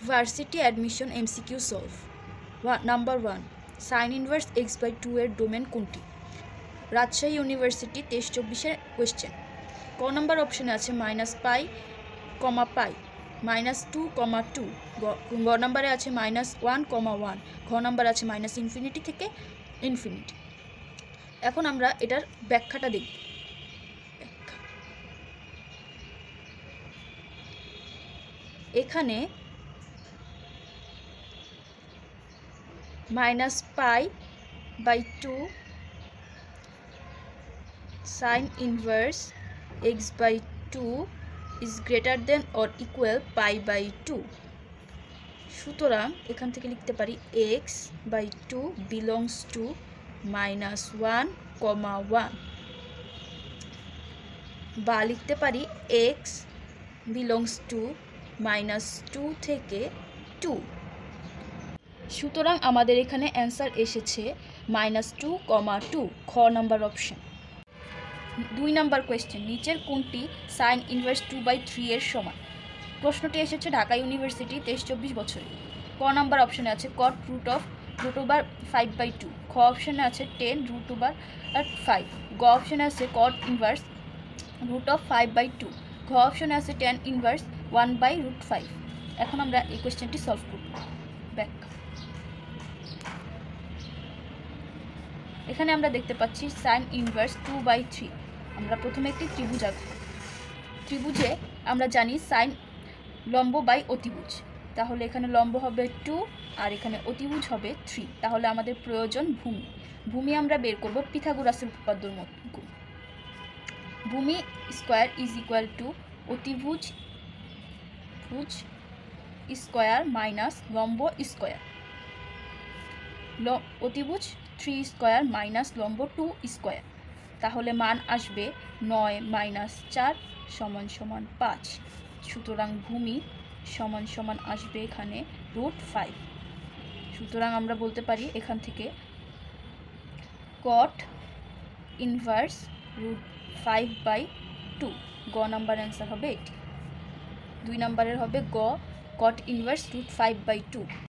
Varsity admission MCQ solve. Number 1, sine inverse x/2 এর domain কোনটি? Rajshahi university 23-24-এর question. ক নাম্বার অপশনে আছে -π, π, -2, 2, গ নাম্বারে আছে -1, 1, ঘ নাম্বার আছে ∞ থেকে ইনফিনিটি। এখন আমরা এটার ব্যাখ্যাটা দেখব। এখানে -π/2 sin inverse x/2 is greater than or equal π/2। সুতরাং এখান থেকে লিখতে পারি x/2 belongs to -1, 1, বা লিখতে পারি x belongs to -2 থেকে 2। সুতরাং আমাদের এখানে অ্যান্সার এসেছে -2, 2, খ নাম্বার অপশন। 2 নাম্বার কোয়েশ্চেন, নিচের কোনটি সাইন ইনভার্স 2/3 এর সমান? প্রশ্নটি এসেছে ঢাকা ইউনিভার্সিটি 23-24 বছরে। ক নাম্বার অপশনে আছে cot √5/2, খ অপশনে আছে tan √5, গ অপশনে আছে cot ইনভার্স √5/2, ঘ অপশনে আছে tan ইনভার্স 1/√5। এখন আমরা এই কোয়েশ্চেনটি সলভ করব। ব্যাখ্যা, এখানে আমরা দেখতে পাচ্ছি সাইন ইনভার্স 2/3। আমরা প্রথমে একটি ত্রিভুজ আঁকব। ত্রিভুজে আমরা জানি সাইন লম্ব বাই অতিভুজ, তাহলে এখানে লম্ব হবে 2 আর এখানে অতিভুজ হবে 3। তাহলে আমাদের প্রয়োজন ভূমি। ভূমি আমরা বের করব পিথাগোরাসের উপপাদ্যর মতো। ভূমি স্কোয়ার ইজ ইকুয়াল টু অতিভুজ স্কোয়ার মাইনাস লম্ব স্কোয়ার, অতিভুজ 3 স্কোয়ার মাইনাস লম্ব 2 স্কোয়ার। তাহলে মান আসবে 9 - 4 = 5। সুতরাং ভূমি সমান আসবে এখানে √5। সুতরাং আমরা বলতে পারি এখান থেকে cot ইনভার্স √5/2। গ নাম্বার অ্যান্সার হবে এটি। 2 নাম্বারের হবে গ cot ইনভার্স √5/2।